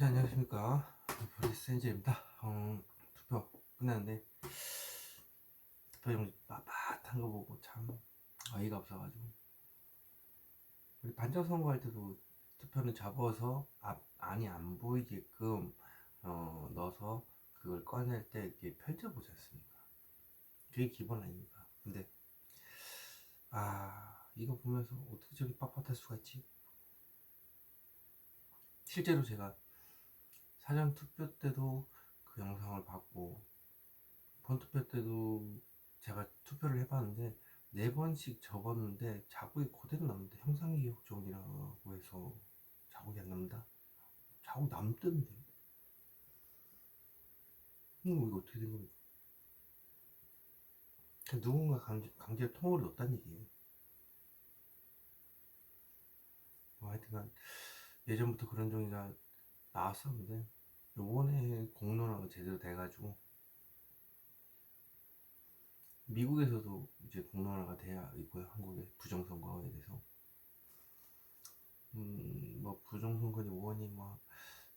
네, 안녕하십니까. 보리스엔젤입니다. 투표 끝났는데, 투표용 빳빳한 거 보고 참 어이가 없어가지고. 우리 반장 선거할 때도 투표는 접어서 안이 안 보이게끔 넣어서 그걸 꺼낼 때 이렇게 펼쳐보지 않습니까? 그게 기본 아닙니까? 근데, 이거 보면서 어떻게 저렇게 빳빳할 수가 있지? 실제로 제가 사전 투표 때도 그 영상을 봤고, 본투표 때도 제가 투표를 해봤는데 4번씩 접었는데 자국이 그대로 남는데 형상기억종이라고 해서 자국이 안 남는다? 자국 남던데 이거 어떻게 된 겁니까? 누군가 강제로 통으로 넣었다는 얘기예요. 하여튼간 예전부터 그런 종이가 나왔었는데 요번에 공론화가 제대로 돼가지고 미국에서도 이제 공론화가 돼야 있고요. 한국의 부정선거에 대해서 뭐 부정선거니 뭐니 뭐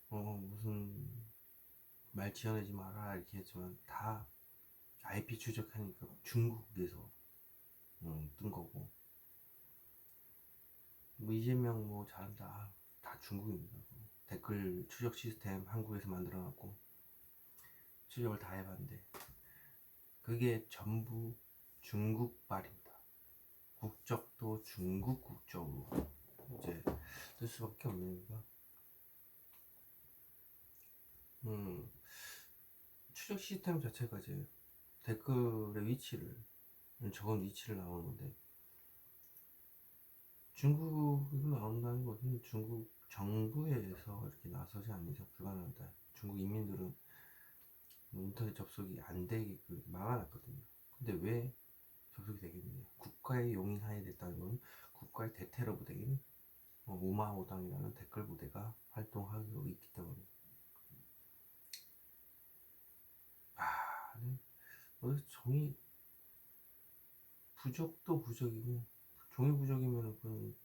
무슨 말 지어내지 마라 이렇게 했지만 다 IP 추적하니까 중국에서 뜬 거고 뭐 이재명 뭐 잘한다 다 중국입니다. 댓글 추적 시스템 한국에서 만들어놨고 추적을 다 해봤는데 그게 전부 중국발입니다. 국적도 중국 국적으로 이제 뜰 수밖에 없는 이유가 추적 시스템 자체가 이제 댓글의 위치를 적은 위치를 나오는 건데 중국에서 나온다는 것은 중국 정부에서 이렇게 나서지 않는 이상 불가능하다. 중국 인민들은 인터넷 접속이 안 되게 막아놨거든요. 근데 왜 접속이 되겠느냐? 국가의 용인하에 됐다는 건 국가의 대테러 부대인 오마오당이라는 댓글 부대가 활동하고 있기 때문에 종이 부족도 부족이고 종이 부족이면 그건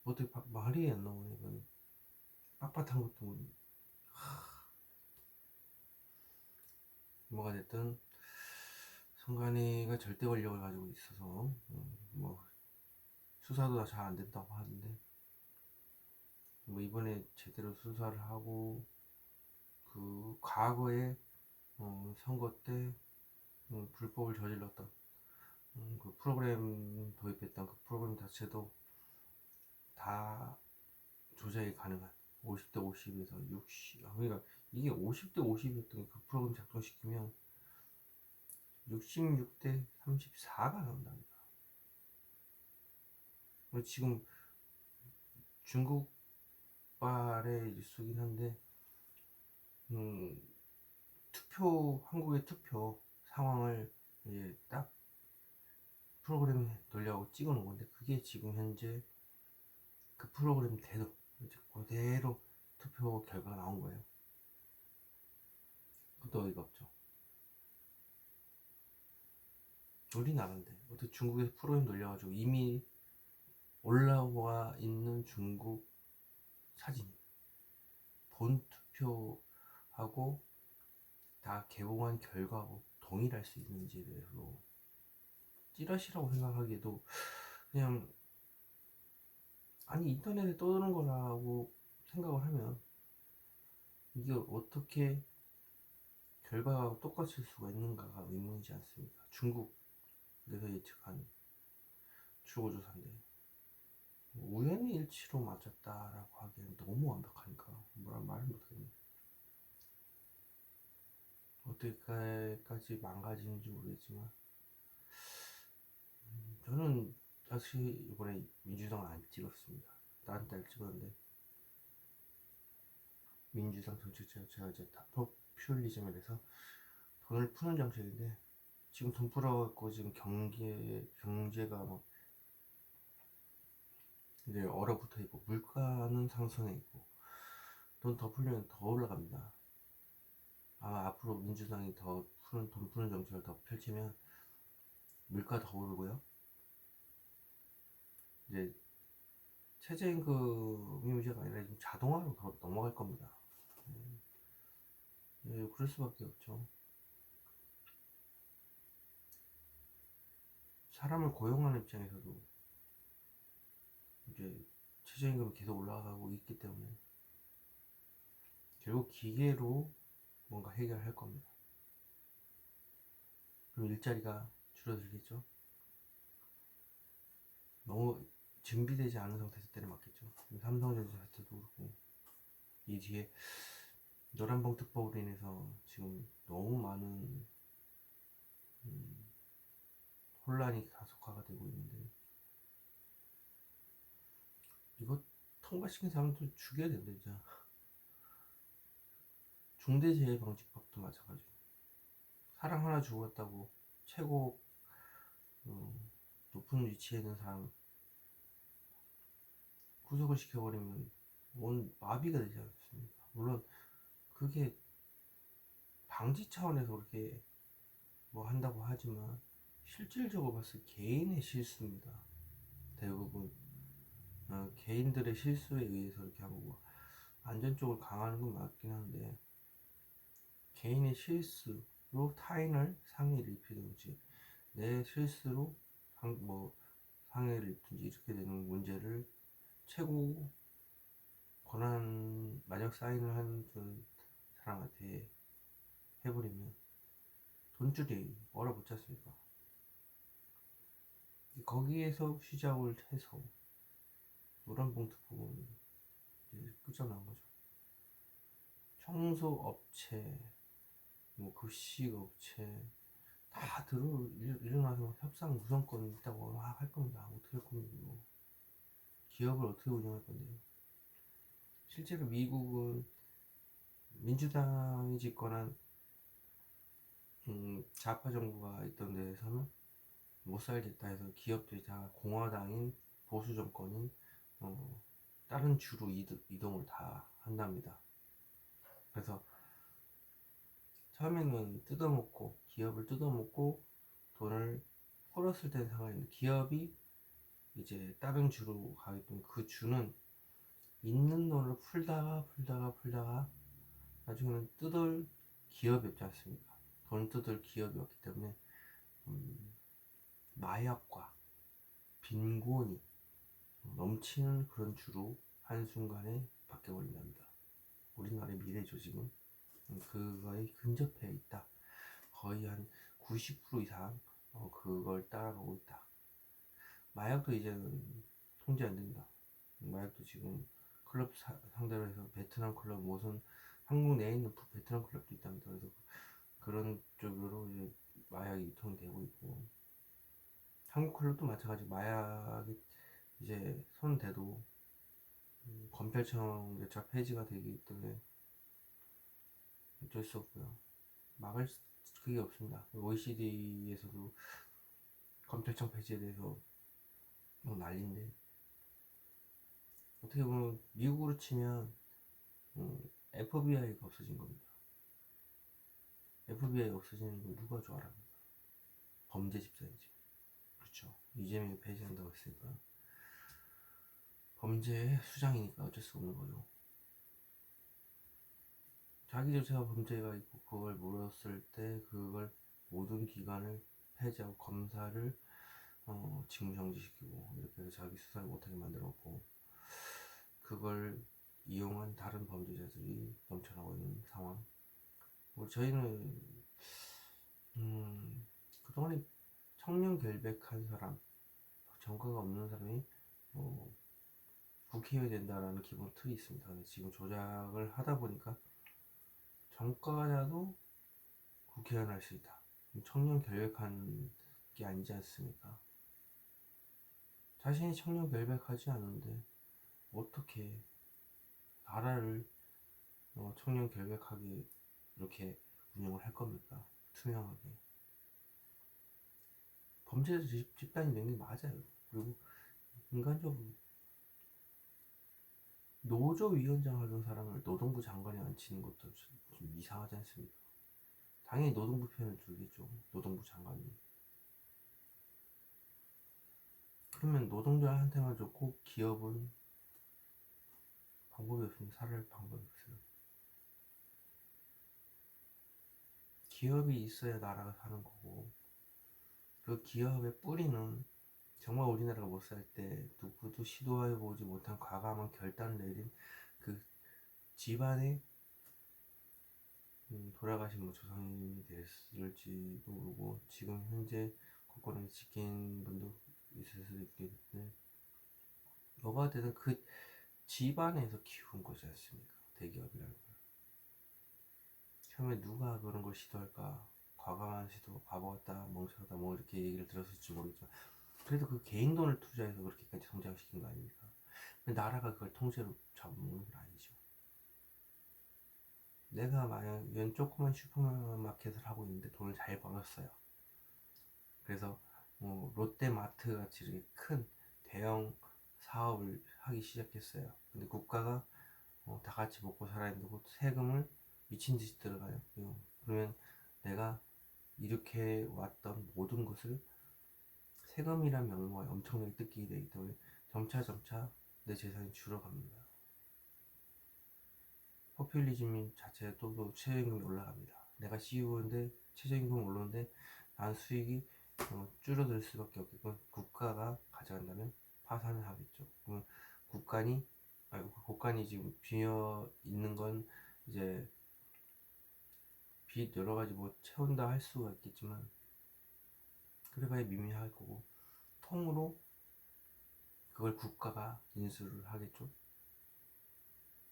어떻게 말이 안 나오네. 이건 빳빳한 것도 뭐가 됐든 성관이가 절대 권력을 가지고 있어서 뭐 수사도 잘 안 된다고 하는데 뭐 이번에 제대로 수사를 하고 그 과거에 선거 때 불법을 저질렀던 그 프로그램 도입했던 그 프로그램 자체도 다 조작이 가능한 50대 50에서 60 그러니까 이게 50대 50이었던 그 프로그램 작동시키면 66대 34가 나온답니다. 지금 중국발의 뉴스긴 한데 한국의 투표 상황을 이제 딱 프로그램 돌려고 찍어 놓은 건데 그게 지금 현재 그 프로그램 대로 이제 그대로 투표 결과가 나온 거예요. 그것도 어이가 없죠. 우리나라인데 어떻게 중국에서 프로그램 돌려가지고 이미 올라와 있는 중국 사진 본 투표하고 다 개봉한 결과하고 동일할 수 있는지에 대해서 찌라시라고 생각하기에도 그냥 아니 인터넷에 떠드는 거라고 생각을 하면 이게 어떻게 결과가 똑같을 수가 있는가가 의문이지 않습니까? 중국에서 예측한 출구조사인데 우연히 일치로 맞췄다라고 하기에는 너무 완벽하니까 뭐라 말을 못하겠네. 어떻게까지 망가지는지 모르겠지만 저는 사실 이번에 민주당을 안 찍었습니다. 다른 데를 찍었는데 민주당 정책 자체가 이제 다 포퓰리즘에 대해서 돈을 푸는 정책인데 지금 돈 풀어갖고 지금 경제가 막 이제 얼어붙어 있고 물가는 상승해 있고 돈 더 풀면 더 올라갑니다. 아마 앞으로 민주당이 돈 푸는 정책을 더 펼치면 물가 더 오르고요. 이제 최저임금이 문제가 아니라 지금 자동화로 넘어갈 겁니다. 예, 그럴 수밖에 없죠. 사람을 고용하는 입장에서도 이제 최저임금이 계속 올라가고 있기 때문에 결국 기계로 뭔가 해결할 겁니다. 그럼 일자리가 줄어들겠죠. 너무 준비되지 않은 상태에서 때려맞겠죠. 삼성전자 사태도 그렇고 이 뒤에 노란봉 특보로 인해서 지금 너무 많은 혼란이 가속화가 되고 있는데 이거 통과시킨 사람들 죽여야 된다 진짜. 중대재해방지법도 마찬가지로 사람 하나 죽었다고 최고 높은 위치에 있는 사람 구속을 시켜버리면 온 마비가 되지 않습니까? 물론 그게 방지 차원에서 그렇게 뭐 한다고 하지만 실질적으로 봤을 때 개인의 실수입니다. 대부분 개인들의 실수에 의해서 이렇게 하고 뭐 안전 쪽을 강화하는 건 맞긴 한데 개인의 실수로 타인을 상해를 입히든지 내 실수로 뭐 상해를 입든지 이렇게 되는 문제를 최고 권한 만약 사인을 한 사람한테 해버리면 돈줄이 얼어붙지 않습니까? 거기에서 시작을 해서 노란봉투 부분 이제 끝장난 거죠. 청소업체, 뭐 급식업체 다 일어나서 협상 구성권 있다고 막 할 겁니다. 어떻게 할 겁니까? 기업을 어떻게 운영할 건데요? 실제로 미국은 민주당이 집권한 좌파 정부가 있던 데에서는 못 살겠다 해서 기업들이 다 공화당인 보수 정권인 다른 주로 이동을 다 한답니다. 그래서 처음에는 뜯어먹고 기업을 뜯어먹고 돈을 풀었을 때 상황인데 기업이 이제 다른 주로 가기 때문에 그 주는 있는 돈을 풀다가 나중에는 뜯을 기업이었지 않습니까? 돈 뜯을 기업이었기 때문에 마약과 빈곤이 넘치는 그런 주로 한순간에 바뀌어버린답니다. 우리나라의 미래죠 지금. 그거에 근접해 있다. 거의 한 90% 이상 그걸 따라가고 있다. 마약도 이제는 통제 안 된다. 마약도 지금 클럽 상대로 해서 베트남 클럽 무슨 한국 내에 있는 베트남 클럽도 있답니다. 그래서 그런 쪽으로 이제 마약이 유통이 되고 있고 한국 클럽도 마찬가지 마약이 이제 손대도 검찰청 절차 폐지가 되기 때문에 어쩔 수 없고요. 막을 그게 없습니다. OECD에서도 검찰청 폐지에 대해서 뭐 난리인데 어떻게 보면 미국으로 치면 FBI가 없어진 겁니다. FBI 없어지는 걸 누가 좋아합니까? 범죄 집단이지. 그렇죠. 이재명이 폐지한다고 했으니까 범죄의 수장이니까 어쩔 수 없는 거죠. 자기 자체가 범죄가 있고 그걸 물었을 때 그걸 모든 기관을 폐지하고 검사를 직무정지시키고 이렇게 해서 자기 수사를 못하게 만들었고 그걸 이용한 다른 범죄자들이 넘쳐나고 있는 상황. 저희는 그동안에 청년 결백한 사람, 전과가 없는 사람이 국회의원이 된다라는 기본 틀이 있습니다. 근데 지금 조작을 하다 보니까 전과자도 국회의원 할 수 있다. 청년 결백한 게 아니지 않습니까? 자신이 청년 결백하지 않은데 어떻게 나라를 청년 결백하게 이렇게 운영을 할 겁니까? 투명하게. 범죄자 집단이 된 게 맞아요. 그리고 인간적으로 노조위원장 하던 사람을 노동부 장관에 앉히는 것도 좀 이상하지 않습니까? 당연히 노동부 편을 들겠죠. 노동부 장관이. 그러면 노동자한테만 좋고 기업은 방법이 없으면 살아갈 방법이 없어요. 기업이 있어야 나라가 사는 거고, 그 기업의 뿌리는 정말 우리나라가 못 살 때 누구도 시도해보지 못한 과감한 결단을 내린 그 집안의 돌아가신 뭐 조상님이 됐을지도 모르고 지금 현재 국권을 지킨 분도 있을 수도 있기 때문에 뭐가 되든 그 집안에서 키운 거지 않습니까? 대기업이라는 걸. 처음에 누가 그런 걸 시도할까? 과감한 시도, 바보 같다, 멍청하다, 뭐 이렇게 얘기를 들었을지 모르겠지만 그래도 그 개인 돈을 투자해서 그렇게까지 성장시킨 거 아닙니까? 근데 나라가 그걸 통째로 잡는 건 아니죠. 내가 만약 이런 조그만 슈퍼마켓을 하고 있는데 돈을 잘 벌었어요. 그래서 뭐 롯데마트 같이 이렇게 큰 대형 사업을 하기 시작했어요. 근데 국가가 다 같이 먹고 살아야 되고 세금을 미친 듯이 들어가요. 그러면 내가 이렇게 왔던 모든 것을 세금이란 명목에 엄청나게 뜯기게 되기 때문에 점차 내 재산이 줄어갑니다. 포퓰리즘 자체에 또 최저임금이 올라갑니다. 내가 CEO인데 최저임금이 올랐는데 난 수익이 줄어들 수밖에 없겠고 국가가 가져간다면 파산을 하겠죠. 그러면 국간이 지금 비어 있는 건 이제 빚 여러 가지 뭐 채운다 할 수가 있겠지만 그래봐야 미미할 거고 통으로 그걸 국가가 인수를 하겠죠.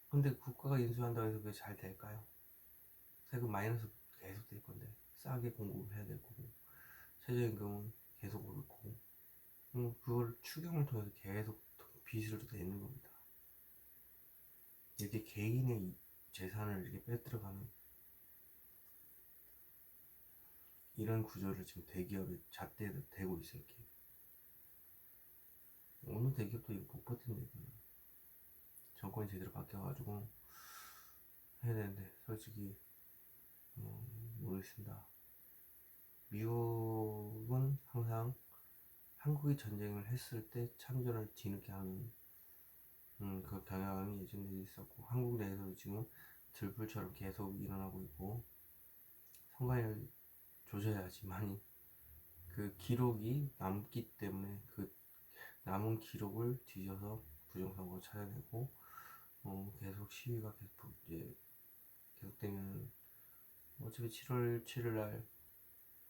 근데 국가가 인수한다고 해서 그게 잘 될까요? 세금 마이너스 계속 될 건데 싸게 공급을 해야 될 거고 최저임금은 계속 오를 거고 그걸 추경을 통해서 계속 빚을 내는 겁니다. 이렇게 개인의 재산을 이렇게 빼들어가는 이런 구조를 지금 대기업이 잣대되고 있어요. 이렇게. 어느 대기업도 이거 못 버틴다 이거는. 정권이 제대로 바뀌어가지고 해야 되는데 솔직히 모르겠습니다. 미국은 항상 한국이 전쟁을 했을 때 참전을 뒤늦게 하는 그 경향이 예전에 있었고 한국 내에서도 지금 들불처럼 계속 일어나고 있고 선관위를 조져야지만 그 기록이 남기 때문에 그 남은 기록을 뒤져서 부정선거 찾아내고 계속 시위가 계속 이제 계속되면 어차피 7월 7일 날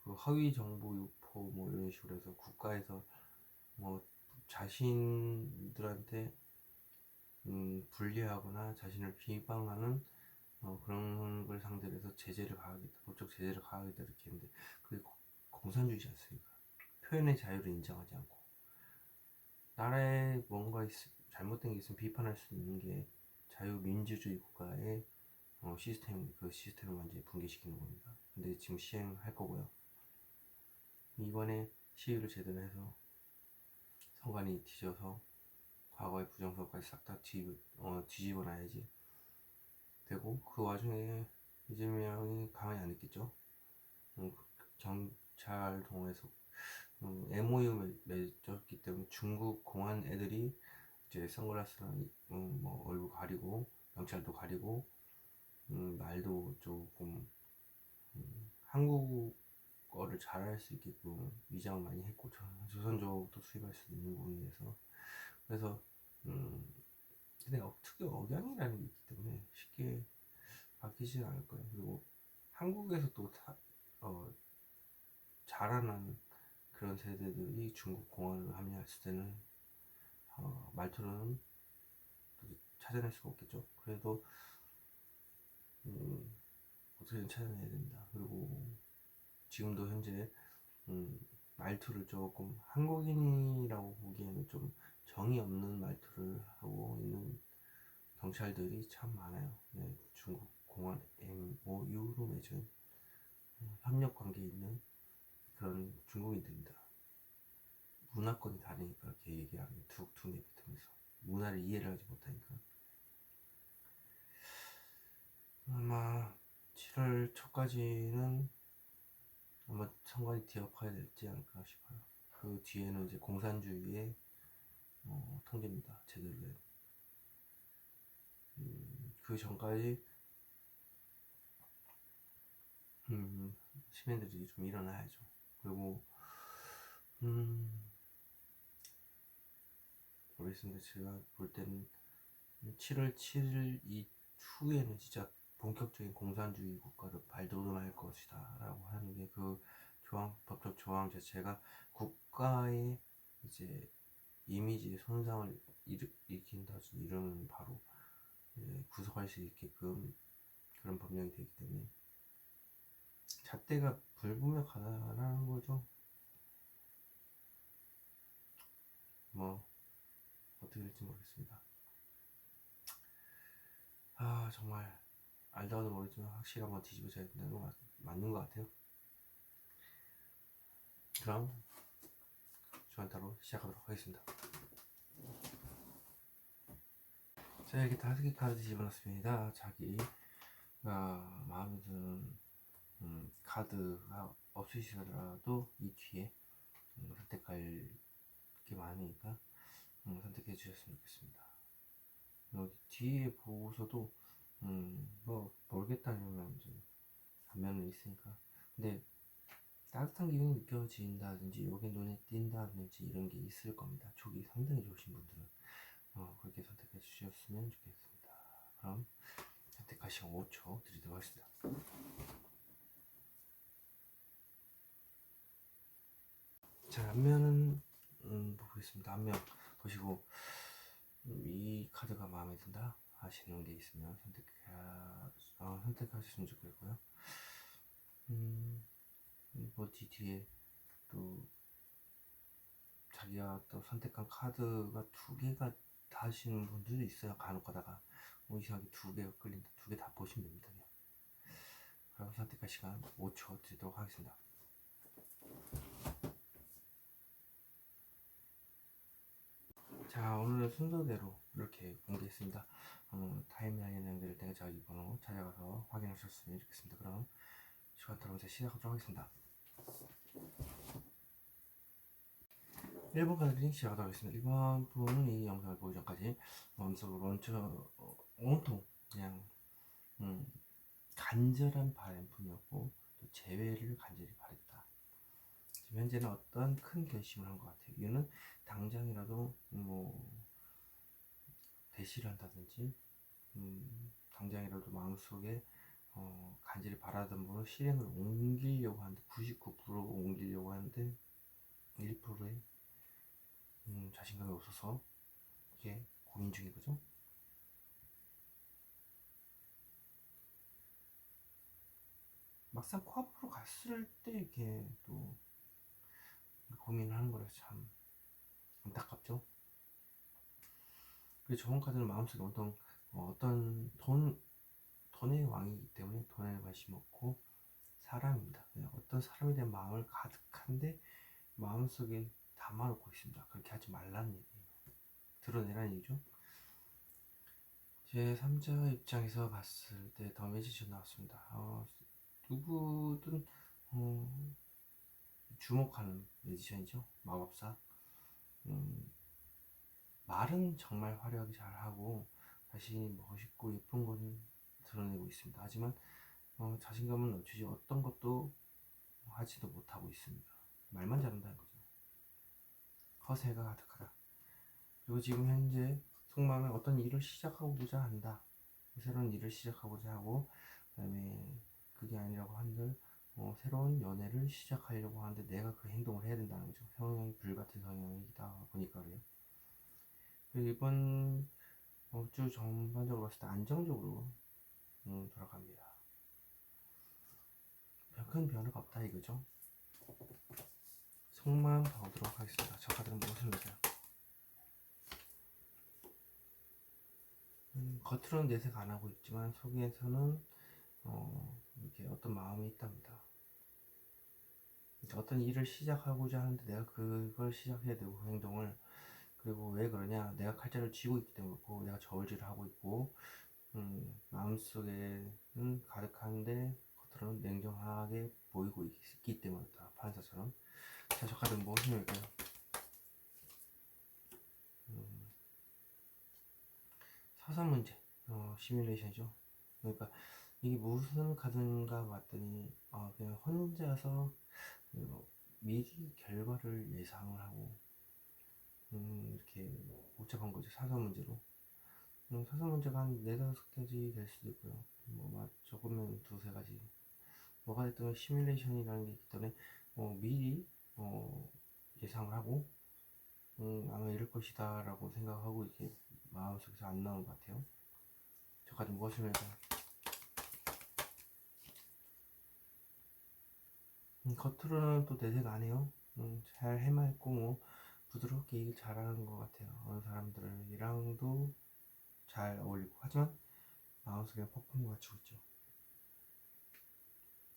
그 허위 정보 유포 뭐 이런 식으로 해서 국가에서 뭐 자신들한테 불리하거나 자신을 비방하는 그런 걸 상대로 해서 제재를 가하겠다, 법적 제재를 가하겠다 이렇게 했는데 그게 공산주의지 않습니까? 표현의 자유를 인정하지 않고 나라에 뭔가 잘못된 게 있으면 비판할 수 있는 게 자유민주주의 국가의 시스템인데 그 시스템을 완전히 붕괴시키는 겁니다. 근데 지금 시행할 거고요. 이번에 시위를 제대로 해서 선관위 뒤져서 과거의 부정선거까지 싹 다 뒤집어 놔야지 되고 그 와중에 이재명이 가만히 안 있겠죠. 경찰 동원해서 MOU 맺었기 때문에 중국 공안 애들이 이제 선글라스랑 뭐 얼굴 가리고 경찰도 가리고 말도 조금 한국어를 잘할 수 있게끔 위장을 많이 했고 조선족도 수입할 수 있는 부분에서 그래서 근데 특히 억양이라는 게 있기 때문에 쉽게 바뀌지 않을 거예요. 그리고 한국에서 또 자라난 그런 세대들이 중국 공안을 합류했을 때는 말투는 찾아낼 수가 없겠죠. 그래도 어떻게든 찾아내야 됩니다. 그리고 지금도 현재 말투를 조금 한국인이라고 보기에는 좀 정이 없는 말투를 하고 있는 경찰들이 참 많아요. 네, 중국 공안 MOU로 맺은 협력 관계에 있는 그런 중국인들입니다. 문화권이 다르니까 이렇게 얘기하는 게 툭툭 내뱉으면서 문화를 이해를 하지 못하니까 아마 7월 초까지는 아마 선관위 뒤엎어야 되지 않을까 싶어요. 그 뒤에는 이제 공산주의의 통제입니다. 제대로 된. 그 전까지 시민들이 좀 일어나야죠. 그리고 모르겠습니다. 제가 볼 때는 7월 7일 이후에는 진짜 본격적인 공산주의 국가로 발돋움할 것이다 라고 하는 게 그 법적 조항 자체가 국가의 이제 이미지에 손상을 일으킨다든지 이러면 바로 구속할 수 있게끔 그런 법령이 되기 때문에 잣대가 불분명하다라는 거죠. 뭐 어떻게 될지 모르겠습니다. 정말 알다가도 모르지만 확실히 한번 뒤집어져야 된다는 거 맞는 것 같아요. 그럼 주안타로 시작하도록 하겠습니다. 자, 이렇게 5개 카드 뒤집어놨습니다. 자기가 마음에 드는 카드가 없으시더라도 이 뒤에 선택할 게 많으니까 선택해 주셨으면 좋겠습니다. 여기 뒤에 보고서도 뭐 모르겠다면 이제 안면은 있으니까, 근데 따뜻한 기운이 느껴진다든지 여기 눈에 띈다든지 이런 게 있을 겁니다. 촉이 상당히 좋으신 분들은 그렇게 선택해 주셨으면 좋겠습니다. 그럼 선택할 시간 5초 드리도록 하겠습니다. 자, 앞면은 보겠습니다. 앞면 보시고 이 카드가 마음에 든다 하시는 게 있으면 선택하셨으면 좋겠고요. 뭐 뒤에 또 자기가 또 선택한 카드가 2개가 다시는 분들도 있어요. 간혹 가다가 이상하게 2개가 끌린다. 2개 다 보시면 됩니다. 그냥. 그럼 선택할 시간 5초 드리도록 하겠습니다. 자, 오늘은 순서대로 이렇게 공개했습니다. 타임라인에 연결될 때가 저희 번호 찾아가서 확인하셨으면 좋겠습니다. 그럼 시간 들어오면서 시작하도록 하겠습니다. 1번 카드 리딩 시작하도록 하겠습니다. 1번 분은 이 영상을 보기 전까지 마음속으로 온통 그냥 간절한 바람뿐이었고 또 재회를 간절히 바랬다. 지금 현재는 어떤 큰 결심을 한 것 같아요. 이유는 당장이라도 뭐 대시를 한다든지 당장이라도 마음속에 간절히 바라던 분을 실행을 옮기려고 하는데 99% 옮기려고 하는데 1%의 자신감이 없어서 이게 고민 중인 거죠. 막상 코앞으로 갔을 때 이렇게 또 고민을 하는 거라서 참 안타깝죠. 그리고 저번 카드는 마음속에 어떤 돈의 왕이기 때문에 돈에 관심 없고 사람입니다. 그냥 어떤 사람에 대한 마음을 가득한데 마음속에 담아놓고 있습니다. 그렇게 하지 말라는 얘기예요. 드러내라는 얘기죠. 제 3자 입장에서 봤을 때 더 매지션 나왔습니다. 누구든 주목하는 매지션이죠. 마법사. 말은 정말 화려하게 잘하고 자신이 멋있고 예쁜 거는 드러내고 있습니다. 하지만 자신감은 넘치지 어떤 것도 하지도 못하고 있습니다. 말만 잘한다는 거죠. 허세가 가득하다. 그리고 지금 현재 속마음에 어떤 일을 시작하고자 한다. 새로운 일을 시작하고자 하고, 그 다음에 그게 아니라고 한들 새로운 연애를 시작하려고 하는데 내가 그 행동을 해야 된다는 거죠. 성향이 불같은 성향이다 보니까 그래요. 그리고 이번 주 전반적으로 봤을 때 안정적으로 돌아갑니다. 큰 변화가 없다 이거죠. 속마음 봐보도록 하겠습니다. 저 카드는 무엇을 내세요? 겉으로는 내색 안 하고 있지만 속에서는 이렇게 어떤 마음이 있답니다. 어떤 일을 시작하고자 하는데 내가 그걸 시작해야 되고 그 행동을, 그리고 왜 그러냐, 내가 칼자를 쥐고 있기 때문에 그렇고 내가 저울질을 하고 있고 마음속에는 가득한데 겉으로는 냉정하게 보이고 있기 때문에 그렇다. 판사처럼. 자, 저 카드는 무엇일까요? 사선 문제. 시뮬레이션이죠. 그러니까 이게 무슨 카드인가 봤더니 그냥 혼자서 미리 결과를 예상을 하고 이렇게 복잡한 거죠. 사선 문제로. 사선 문제가 한 4-5가지 될 수도 있고요. 뭐 적으면 2-3가지. 뭐가 됐든 시뮬레이션이라는 게 있기 때문에 미리 예상을 하고 아마 이럴 것이다 라고 생각하고 이렇게 마음속에서 안 나오는 것 같아요. 저까지 무엇을 해서 겉으로는 또 내색 안 해요. 잘 해맑고 뭐 부드럽게 얘기 잘하는 것 같아요. 어느 사람들이랑도 잘 어울리고 하지만 마음속에 폭풍과 같이 있죠.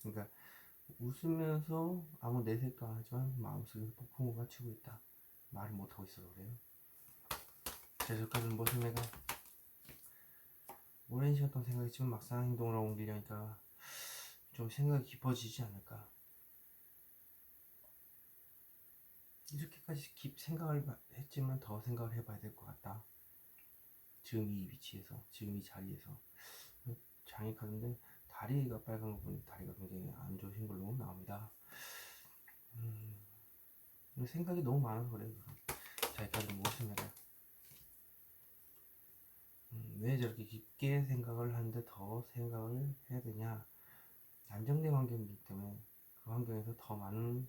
그러니까 웃으면서 아무 내색도 안 하지만 마음속에 폭풍우가 치고 있다. 말을 못하고 있어서 그래요. 제적하는 모습 내가 오랜 시간 동안 생각했지만 막상 행동으로 옮기려니까 좀 생각이 깊어지지 않을까. 이렇게까지 생각을 했지만 더 생각을 해봐야 될 것 같다. 지금 이 위치에서, 지금 이 자리에서. 장애 카드인데 다리가 빨간 거 보니 다리가 굉장히 안 좋으신 걸로 나옵니다. 생각이 너무 많아서 그래요. 자기까지 무엇입니다. 왜 저렇게 깊게 생각을 하는데 더 생각을 해야 되냐. 안정된 환경이기 때문에 그 환경에서 더 많은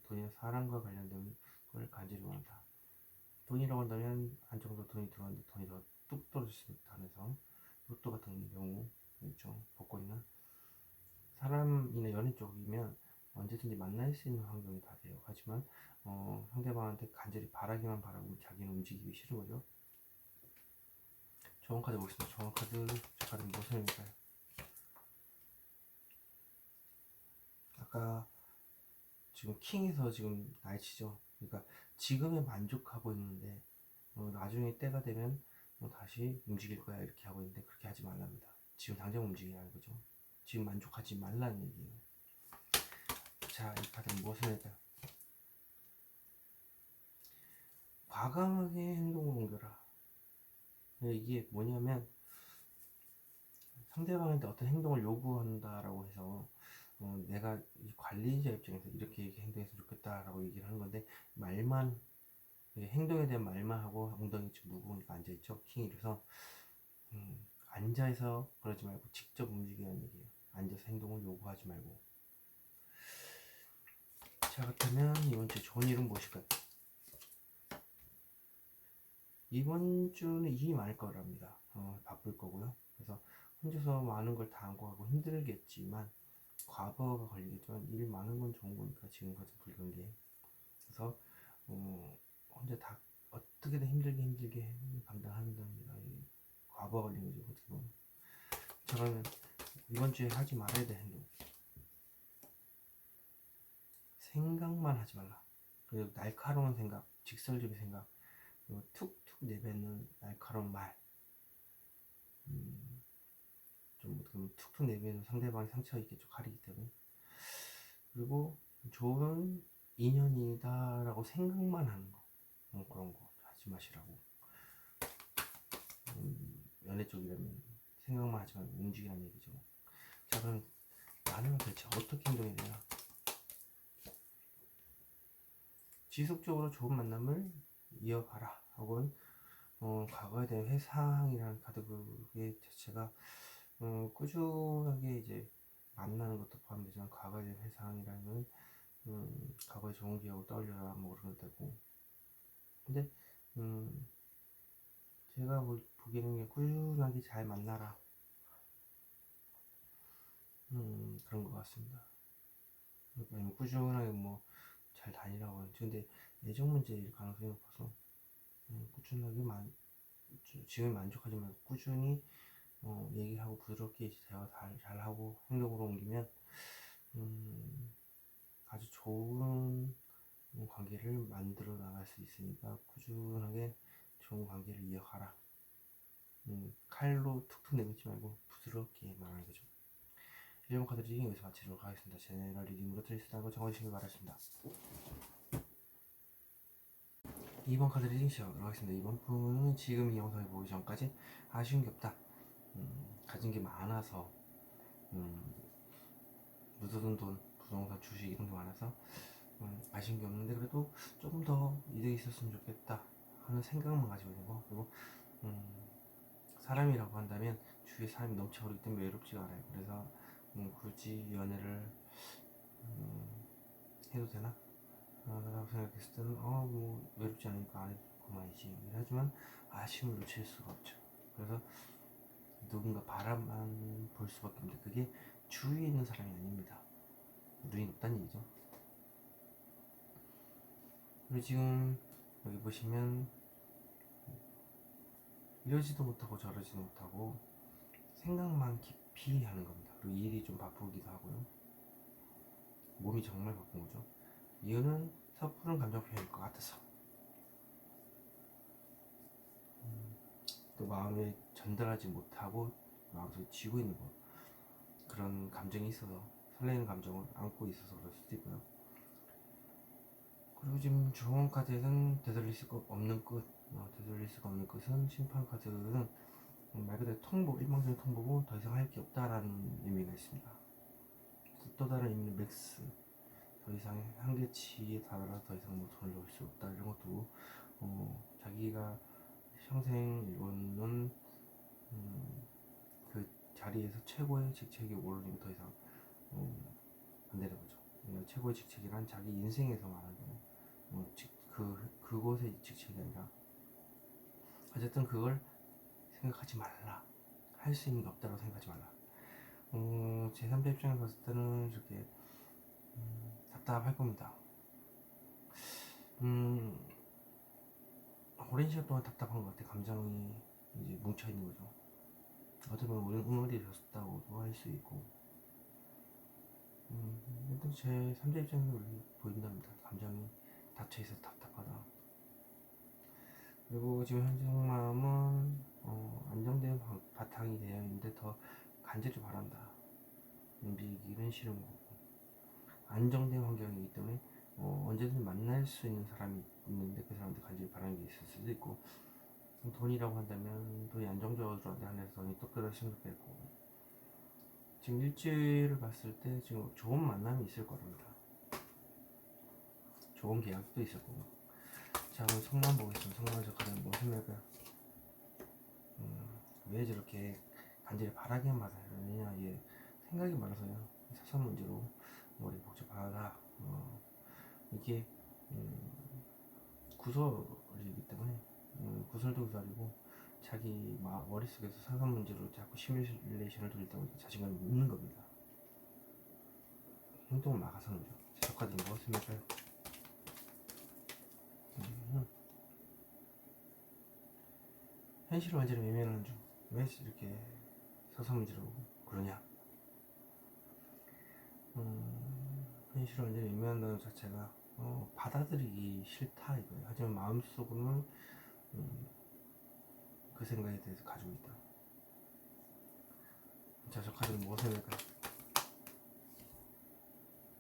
돈이나 사람과 관련된 걸 간절히 원한다. 돈이라고 한다면 안정적으로 돈이 들어왔는데 돈이 더 뚝 떨어질 수 있다 해서 로또 같은 경우 있죠. 복권이나 사람이나 연인 쪽이면 언제든지 만날 수 있는 환경이 다 돼요. 하지만 상대방한테 간절히 바라기만 바라고 자기는 움직이기 싫은 거죠. 좋은 카드 보겠습니다. 좋은 카드, 저 카드는 무슨 의미일까요? 아까 지금 킹에서 지금 날치죠. 그러니까 지금에 만족하고 있는데 나중에 때가 되면 다시 움직일 거야 이렇게 하고 있는데 그렇게 하지 말랍니다. 지금 당장 움직이라는 거죠. 지금 만족하지 말라는 얘기예요. 자, 이 카드는 무엇을 할까요? 과감하게 행동을 옮겨라. 이게 뭐냐면 상대방한테 어떤 행동을 요구한다라고 해서 내가 관리자 입장에서 이렇게 행동했으면 좋겠다라고 얘기를 하는 건데 말만 행동에 대한 말만 하고 엉덩이 좀 무거우니까 앉아있죠. 킹이라서 앉아서 그러지 말고 직접 움직이라는 얘기예요. 앉아서 행동을 요구하지 말고. 자, 그렇다면 이번 주 좋은 일은 무엇일까요? 이번 주는 일이 많을 거랍니다. 바쁠 거고요. 그래서 혼자서 많은 걸 다 안고 가고 힘들겠지만 과거가 걸리겠지만 일 많은 건 좋은 거니까 지금 같은 불경기에. 그래서 혼자 다 어떻게든 힘들게 감당하는 겁니다. 과거가 걸린 거죠. 어떻게 보면. 자, 그러면 이번 주에 하지 말아야 될 행동. 생각만 하지 말라. 그리고 날카로운 생각, 직설적인 생각, 그리고 툭툭 내뱉는 날카로운 말. 좀 어떻게 보면 툭툭 내뱉는 상대방이 상처가 있겠죠. 칼이기 때문에. 그리고 좋은 인연이다라고 생각만 하는 거. 그런 거 하지 마시라고. 연애 쪽이라면 생각만 하지 말고 움직이라는 얘기죠. 자, 그럼 나는 대체 어떻게 행동해야 되나? 지속적으로 좋은 만남을 이어가라. 혹은 과거에 대한 회상이라는 카드 그게 자체가 꾸준하게 이제 만나는 것도 포함되지만 과거에 대한 회상이라는 과거의 좋은 기억을 떠올려라 뭐 그런 것도 되고 근데 제가 보기에는 꾸준하게 잘 만나라 그런 것 같습니다. 아니면 꾸준하게 뭐 잘 다니라고 하는지 근데 애정 문제일 가능성이 높아서 꾸준하게 지금 만족하지 말고 꾸준히 얘기하고 부드럽게 대화 잘하고 행동으로 옮기면 아주 좋은 관계를 만들어 나갈 수 있으니까 꾸준하게 좋은 관계를 이어가라. 칼로 툭툭 내뱉지 말고 부드럽게 말하는 거죠. 1번 카드 리딩 여기서 마치도록 하겠습니다. 제네럴 리딩으로 트리스트하고 정해주시길 바랍니다. 2번 카드 리딩 시작하도록 하겠습니다. 이번 분은 지금 이 영상을 보기 전까지 아쉬운 게 없다. 가진 게 많아서 묻어둔 돈, 부동산, 주식 이런 게 많아서 아쉬운 게 없는데 그래도 조금 더 이득이 있었으면 좋겠다 하는 생각만 가지고 있는 거. 그리고 사람이라고 한다면 주위에 사람이 넘쳐오르기 때문에 외롭지가 않아요. 그래서 굳이 연애를 해도 되나? 라고 생각했을 때는 뭐 외롭지 않으니까 안 해도 그만이지. 하지만 아쉬움을 놓칠 수가 없죠. 그래서 누군가 바라만 볼 수밖에 없는데 그게 주위에 있는 사람이 아닙니다. 눈이 높다는 얘기죠. 그리고 지금 여기 보시면 이러지도 못하고 저러지도 못하고 생각만 깊이 하는 겁니다. 그리고 일이 좀 바쁘기도 하고요. 몸이 정말 바쁜 거죠. 이유는 섣부른 감정 표현일 것 같아서. 또 마음에 전달하지 못하고 마음속에 쥐고 있는 거, 그런 감정이 있어서 설레는 감정을 안고 있어서 그럴 수도 있고요. 그리고 지금 주원 카드에서는 되돌릴 수가 없는 끝, 되돌릴 수가 없는 끝은 심판 카드는 말 그대로 통보, 일방적인 통보고 더 이상 할 게 없다라는 의미가 있습니다. 또 다른 의미는 맥스, 더 이상 한계치에 달아라 더 이상 뭐 돈을 넣을 수 없다 이런 것도 자기가 평생 이루는 그 자리에서 최고의 직책에 오르는 게 더 이상 안 되는 거죠. 최고의 직책이란 자기 인생에서 말하는 그곳의 직책이 아니라 어쨌든 그걸 생각하지 말라. 할 수 있는 게 없다고 생각하지 말라. 제3자 입장에서 봤을 때는 이렇게 답답할 겁니다. 오랜 시간 동안 답답한 것 같아. 감정이 이제 뭉쳐있는 거죠. 어떻게 보면 응어리졌다고도 할 수 있고 일단 제 3자 입장에서 보인답니다. 감정이 닫혀있어서 답답하다. 그리고 지금 현재 속마음은 안정된 바탕이 되어 있는데 더 간절히 바란다. 비기는 싫은 거고 안정된 환경이기 때문에 언제든 만날 수 있는 사람이 있는데 그 사람한테 간절히 바라는 게 있을 수도 있고, 돈이라고 한다면 돈이 안정적으로 안에서 돈이 또 끌어왔으면 좋겠고, 지금 일주일을 봤을 때 지금 좋은 만남이 있을 거랍니다. 좋은 계약도 있을 거고. 자, 그럼 성남 보겠습니다. 성남에서 가장 무슨 말까요? 왜 저렇게 간절히 바라게 말하느냐? 예, 생각이 많아서요. 사소한 문제로 머리 복잡하다. 이게 구설이기 때문에 구설도 구설이고 자기 머릿속에서 사소한 문제로 자꾸 시뮬레이션을 돌리다 보니까 자신감이 없는 겁니다. 행동을 막아서는 거죠. 제적화된 무엇입니까? 현실을 완전히 외면하는 중. 왜 이렇게 사소한 문제로 그러냐? 현실을 완전히 외면한다는 자체가 받아들이기 싫다 이거예요. 하지만 마음속으로는 그 생각에 대해서 가지고 있다. 자, 저 카드는 무엇을 할까요?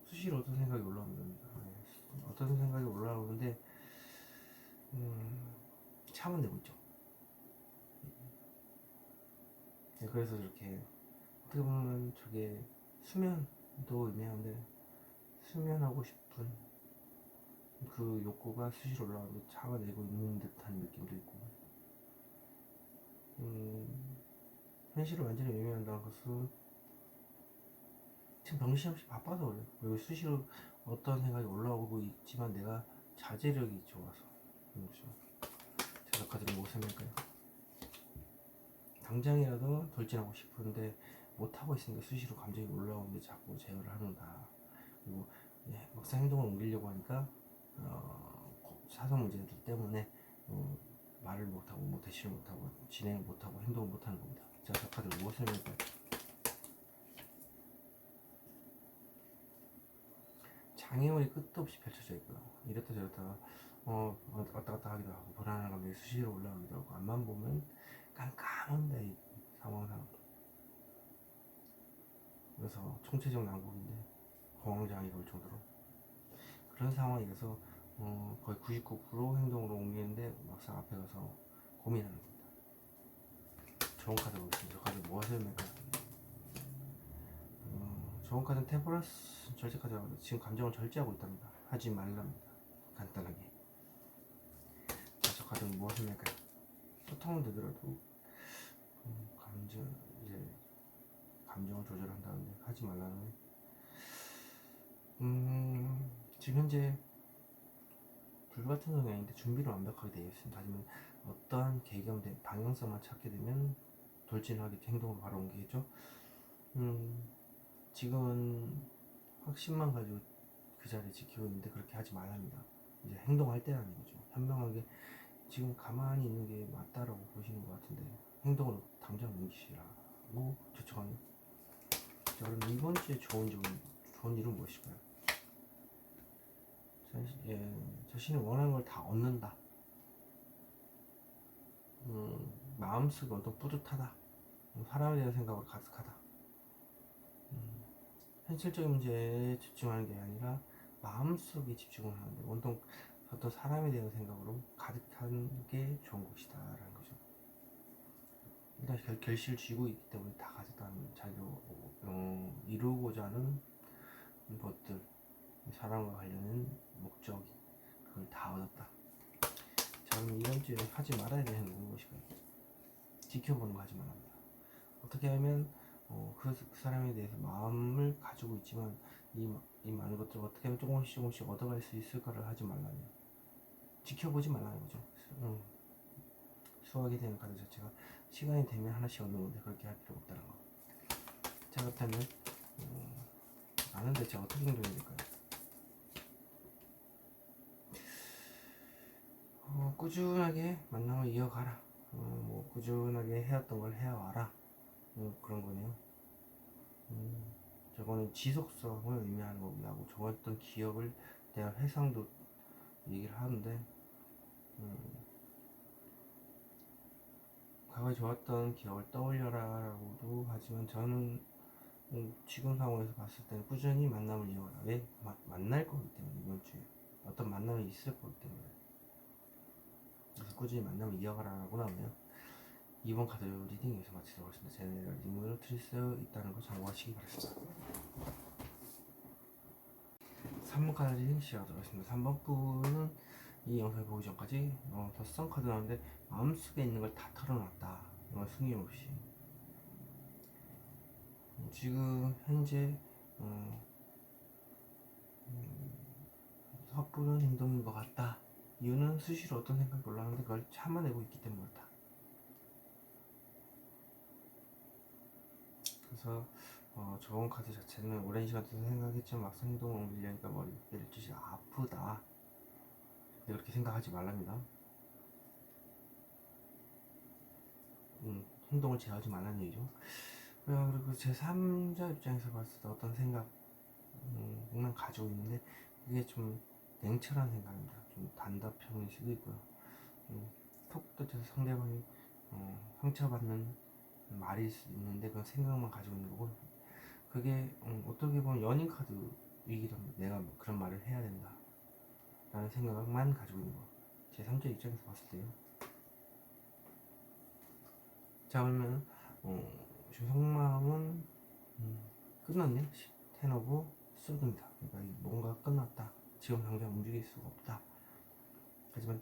수시로 어떤 생각이 올라옵니다. 어떤 생각이 올라오는데 참아내고 있죠. 그래서 이렇게 어떻게 보면 저게 수면도 의미하는데 수면하고 싶은 그 욕구가 수시로 올라오는데 참아내고 있는 듯한 느낌도 있고, 현실을 완전히 외면한다는 것은 지금 정신없이 바빠서 그래요. 그리고 수시로 어떤 생각이 올라오고 있지만 내가 자제력이 좋아서 그렇죠. 제가 카드를 못 씁니까요? 당장이라도 돌진하고 싶은데 못하고 있으니까 수시로 감정이 올라오는데 자꾸 제어를 하는다. 그리고 막상 행동을 옮기려고 하니까 사소한 문제들 때문에 말을 못하고 대시를 못하고 진행을 못하고 행동을 못하는 겁니다. 자, 저 카드를 무엇을 할까요? 장애물이 끝도 없이 펼쳐져 있고요. 이렇다 저렇다 왔다 갔다 하기도 하고 불안한 감정이 수시로 올라오기도 하고, 앞만 보면 깜깜합니다. 이 상황상. 그래서 총체적 난국인데 공황장애가 올 정도로 그런 상황이라서 거의 99% 행동으로 옮기는데 막상 앞에 가서 고민하는 겁니다. 좋은 카드 보겠습니다. 저 카드 무엇을 의미할까요? 좋은 카드는 템퍼런스 절제 카드라고 합니다. 지금 감정을 절제하고 있답니다. 하지 말랍니다. 간단하게. 자, 저 카드는 무엇을 의미할까요? 소통은 되더라도 이제 감정을 조절한다는데 하지 말라는. 지금 현재 불같은 성향인데 준비를 완벽하게 되어 있습니다. 하지만 어떠한 계기화된 방향성만 찾게 되면 돌진하게 행동으로 바로 옮기겠죠. 지금은 확신만 가지고 그 자리에 지키고 있는데 그렇게 하지 말랍니다. 이제 행동할 때라는 거죠. 현명하게 지금 가만히 있는 게 맞다라고 보시는 것 같은데 행동으로 당장 옮기시라고 추천합니다. 자, 그럼 이번 주에 좋은 일은 무엇일까요? 자신이 원하는 걸 다 얻는다. 마음속에 어떤 뿌듯하다. 사람에 대한 생각으로 가득하다. 현실적인 문제에 집중하는 게 아니라 마음속에 집중을 하는데 어떤 사람에 대한 생각으로 가득한 게 좋은 것이다 라는 거죠. 일단 결실을 쥐고 있기 때문에 다 가졌다는 자기가 이루고자 하는 것들, 사람과 관련된 목적이 그걸 다 얻었다. 자, 그럼 이번 주에 하지 말아야 되는 건 무엇일까요? 지켜보는 거 하지 말아야 합니다. 어떻게 하면 그 사람에 대해서 마음을 가지고 있지만 이 많은 것들을 어떻게 하면 조금씩 얻어갈 수 있을까를 하지 말라는, 지켜보지 말라는 거죠. 수학에 대한 카드 자체가 시간이 되면 하나씩 얻는 건데 그렇게 할 필요가 없다는 거. 자, 그렇다면 나는 대체 어떻게 행동해야 될까요? 꾸준하게 만남을 이어가라. 꾸준하게 해왔던 걸 해와라. 그런 거네요. 저거는 지속성을 의미하는 겁니다. 좋았던 기억을 대한 회상도 얘기를 하는데, 과거에 좋았던 기억을 떠올려라 라고도 하지만 저는 지금 상황에서 봤을 때는 꾸준히 만남을 이어가라. 왜? 만날 거기 때문에, 이번 주에 어떤 만남이 있을 거기 때문에. 그래서 꾸준히 만남을 이어가라 라고 나오네요. 이번 카드 리딩 여기서 마치도록 하겠습니다. 제네럴 리딩으로 드릴 수 있다는 거 참고하시기 바랍니다. 3번 카드 리딩 시작하도록 하겠습니다. 3번 분은 이 영상을 보기 전까지 더썸 카드 나오는데 마음속에 있는 걸 다 털어놨다. 숨김없이 지금 현재 섣부른 행동인 것 같다. 이유는 수시로 어떤 생각이 올라오는데 그걸 참아내고 있기 때문에 그렇다. 그래서 좋은 카드 자체는 오랜 시간 동안 생각했지만 막상 행동을 옮기려니까 머리가 깨르치지 아프다. 그렇게 생각하지 말랍니다. 행동을 제어하지 말라는 얘기죠. 그리고 제3자 입장에서 봤을 때 어떤 생각만 가지고 있는데 그게 좀 냉철한 생각입니다. 좀 단답형일 수도 있고요. 톡 터져서 상대방이 상처받는 말일 수 있는데 그건 생각만 가지고 있는 거고, 그게 어떻게 보면 연인 카드이기도 합니다. 내가 그런 말을 해야 된다 라는 생각만 가지고 있는 거. 제3자 입장에서 봤을 때요. 자, 그러면 지금 속마음은 끝났네요. 텐 오브 소드입니다. 그러니까 뭔가 끝났다. 지금 당장 움직일 수가 없다. 하지만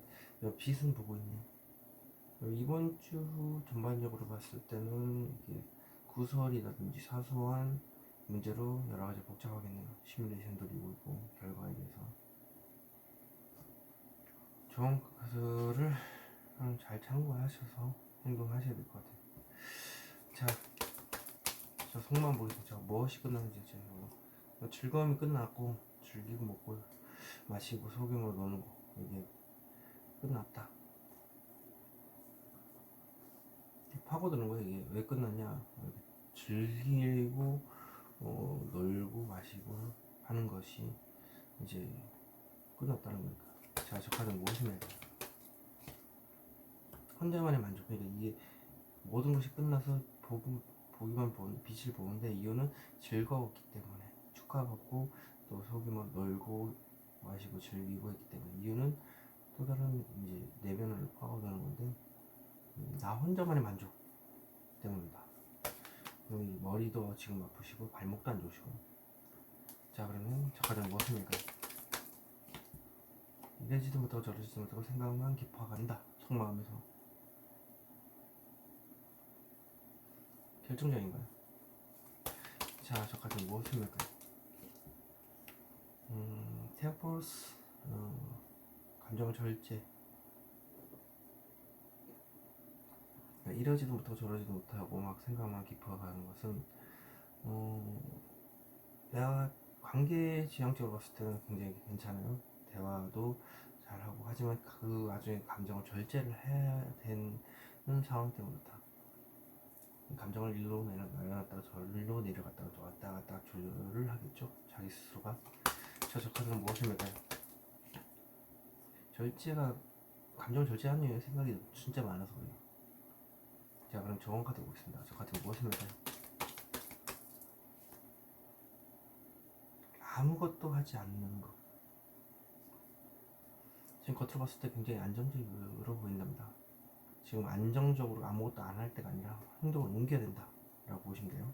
빛은 보고 있네요. 이번 주 전반적으로 봤을 때는 이게 구설이라든지 사소한 문제로 여러 가지 복잡하겠네요. 시뮬레이션도 돌리고 있고 결과에 대해서 좋은 것을 잘 참고하셔서 행동하셔야 될 것 같아요. 자, 저 속만 보겠습니다. 무엇이 끝났는지 제가 즐거움이 끝났고 즐기고 먹고 마시고 소규모로 노는 거 이게 끝났다. 파고드는 거예요. 이게 왜 끝났냐? 즐기고 놀고 마시고 하는 것이 이제 끝났다는 거니까. 자, 저 카드는 무엇이냐면 혼자만의 만족이다. 이게 모든 것이 끝나서 보기만 보는 빛을 보는데 이유는 즐거웠기 때문에 축하받고 또 소규모 놀고 마시고 즐기고 했기 때문에. 이유는 또 다른 이제 내면을 파고드는 건데 나 혼자만의 만족 때문이다. 여기 머리도 지금 아프시고 발목도 안 좋으시고. 자, 그러면 작가들은 무엇입니까? 이래지도 못하고 저러지도 못하고 생각만 깊어간다. 속마음에서. 결정적인가요? 자, 작가들은 무엇입니까? 테오포스 감정 절제. 그러니까 이러지도 못하고 저러지도 못하고 막 생각만 깊어가는 것은 내가 관계 지향적으로 봤을 때는 굉장히 괜찮아요. 대화도 잘하고. 하지만 그 와중에 감정을 절제를 해야 되는 상황 때문에 그렇다. 감정을 일로 내려놨다가 절로 내려갔다가 또 왔다 갔다 조절을 하겠죠, 자기 스스로가. 저 카드는 무엇입니까? 절제가, 감정 절제하는 이유는 생각이 진짜 많아서 그래요. 자, 그럼 저원 카드 보겠습니다. 저 카드는 무엇입니까? 아무것도 하지 않는 것. 지금 겉으로 봤을 때 굉장히 안정적으로 보인답니다. 지금 안정적으로 아무것도 안 할 때가 아니라 행동을 옮겨야 된다 라고 보시면 돼요.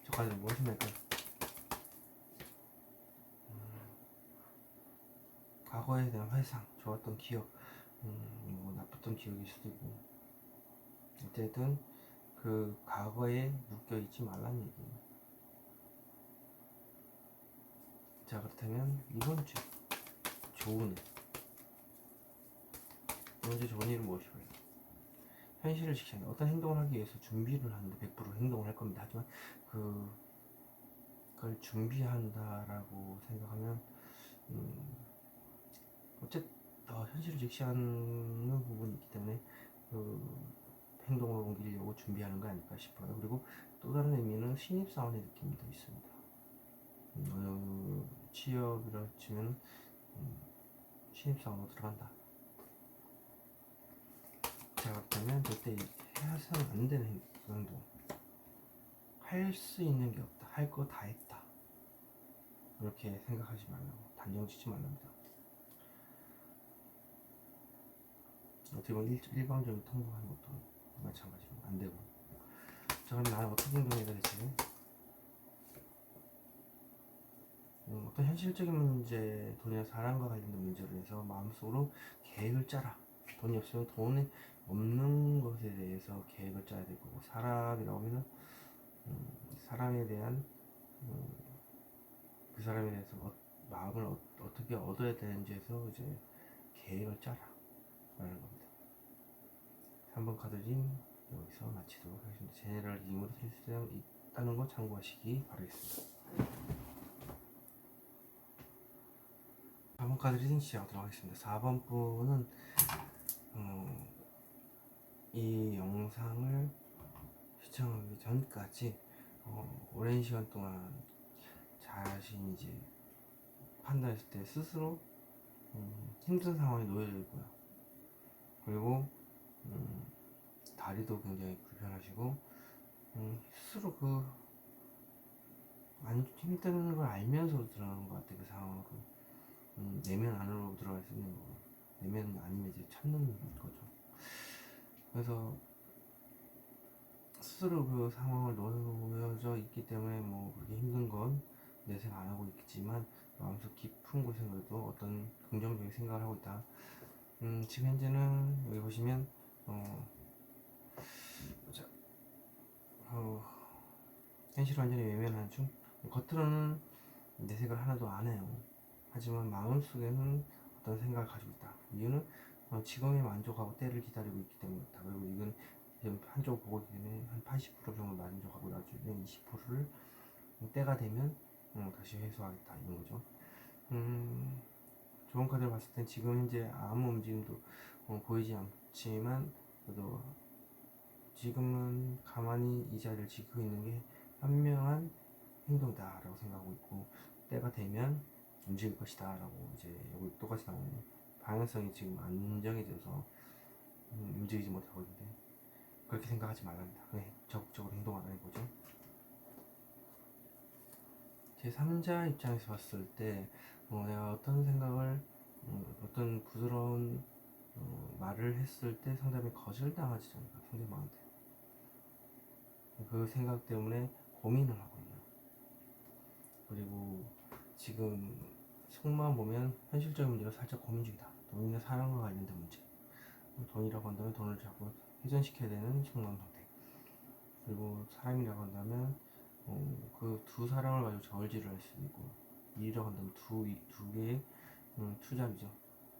저 카드는 무엇입니까? 과거에 대한 회상, 좋았던 기억, 뭐 나빴던 기억일 수도 있고, 어쨌든 그 과거에 묶여있지 말라는 얘기예요. 자, 그렇다면 이번 주 좋은 일은 무엇일까요? 현실을 지키는 어떤 행동을 하기 위해서 준비를 하는데 100% 행동을 할 겁니다. 하지만 그걸 준비한다라고 생각하면 어쨌든 현실을 직시하는 부분이 있기 때문에 행동을 옮기려고 준비하는 거 아닐까 싶어요. 그리고 또 다른 의미는 신입사원의 느낌도 있습니다. 어느 취업이라 치면 신입사원으로 들어간다. 자, 그렇다면 절대 해서는 안 되는 행동. 할 수 있는 게 없다. 할 거 다 했다. 이렇게 생각하지 말라고. 단정 짓지 말랍니다. 어떻게 보면 일방적인 통보하는 것도 마찬가지로 안 되고. 자, 그럼 나는 어떻게 행동해야 되지? 어떤 현실적인 문제, 돈이나 사람과 관련된 문제로 해서 마음속으로 계획을 짜라. 돈이 없으면 돈이 없는 것에 대해서 계획을 짜야 될 거고, 사람이라고 하면 사람에 대한 그 사람에 대해서 마음을 어떻게 얻어야 되는지에서 이제 계획을 짜라 라는 겁니다. 3번 카드는 여기서 마치도록 하겠습니다. 제네럴 리딩으로 드릴 수 있다는 거 참고하시기 바라겠습니다. 4번 카드 리딩 시작하도록 하겠습니다. 4번 분은 이 영상을 시청하기 전까지 오랜 시간 동안 자신이 이제 판단했을 때 스스로 힘든 상황에 놓여져 있고요. 그리고 다리도 굉장히 불편하시고 스스로 힘든 걸 알면서 들어가는 것 같아요. 그 상황으로 내면 안으로 들어갈 수 있는 거고, 내면 아니면 이제 찾는 거죠. 그래서 스스로 그 상황을 놓여져 있기 때문에 뭐 그렇게 힘든 건 내색 안 하고 있겠지만 마음속 깊은 곳에서 그래도 어떤 긍정적인 생각을 하고 있다. 지금 현재는 여기 보시면 현실 완전히 외면하는 중. 겉으로는 내색을 하나도 안 해요. 하지만 마음속에는 어떤 생각을 가지고 있다. 이유는 지금에 만족하고 때를 기다리고 있기 때문이다. 그리고 이건 한쪽 보고 때문에 한 80% 정도 만족하고 나중에 20%를 때가 되면 다시 회수하겠다 이런 거죠. 좋은 카드를 봤을 땐 지금 현재 아무 움직임도 보이지 않지만 그래도 지금은 가만히 이 자리를 지키고 있는 게 현명한 행동이다 라고 생각하고 있고, 때가 되면 움직일 것이다 라고 이제 여기 똑같이 나오는 방향성이 지금 안정해져서 움직이지 못하고 있는데 그렇게 생각하지 말랍니다. 그냥 적극적으로 행동하라는 거죠. 제 3자 입장에서 봤을 때 내가 어떤 생각을 어떤 부드러운 말을 했을 때 상대방이 거절당하지 않을까 상대방한테 그 생각 때문에 고민을 하고 있는. 그리고 지금 속만 보면 현실적인 문제가 살짝 고민 중이다. 돈이나 사랑과 관련된 문제. 돈이라고 한다면 돈을 자꾸 회전시켜야 되는 속마음 상태. 그리고 사람이라고 한다면 그 두 사람을 가지고 저울질을 할 수도 있고, 일이라고 한다면 두 개의 투잡이죠.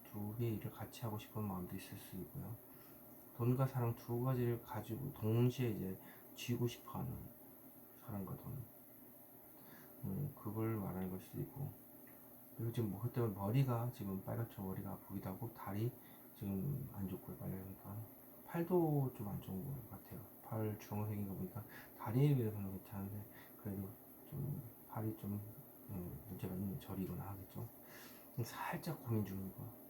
두 개의 일을 같이 하고 싶은 마음도 있을 수 있고요. 돈과 사랑 두 가지를 가지고 동시에 이제 쥐고 싶어하는 사랑과 돈, 그걸 말하는 걸 수도 있고. 그리고 지금 뭐 그때 머리가 지금 빨갛죠. 머리가 아프기도 하고 다리 지금 안 좋고요. 빨려니까 팔도 좀 안 좋은 것 같아요. 팔 주황색인 거 보니까 다리에 비해서는 괜찮은데 그래도 좀 팔이 좀 문제가 있는 절이거나 하겠죠. 살짝 고민 중이고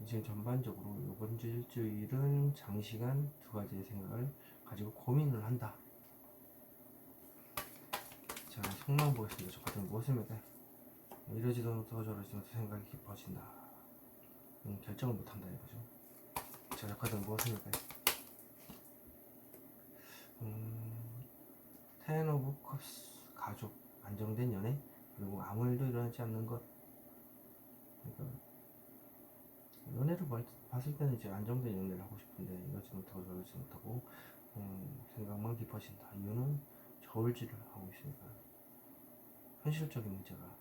지금 전반적으로 이번 주 일주일은 장시간 두 가지의 생각을 가지고 고민을 한다. 자, 속만 보겠습니다. 저 같은 무엇입니까? 이러지도 못하고 저러지도 못하고 생각이 깊어진다. 결정을 못한다 이거죠. 자, 저 같은 무엇입니까? 텐 오브 컵스, 가족, 안정된 연애, 그리고 아무 일도 일어나지 않는 것. 그러니까 연애를 봤을 때는 이제 안정된 연애를 하고 싶은데 이러지 못하고 저러지 못하고 생각만 깊어진다. 이유는 저울질을 하고 있으니까 현실적인 문제가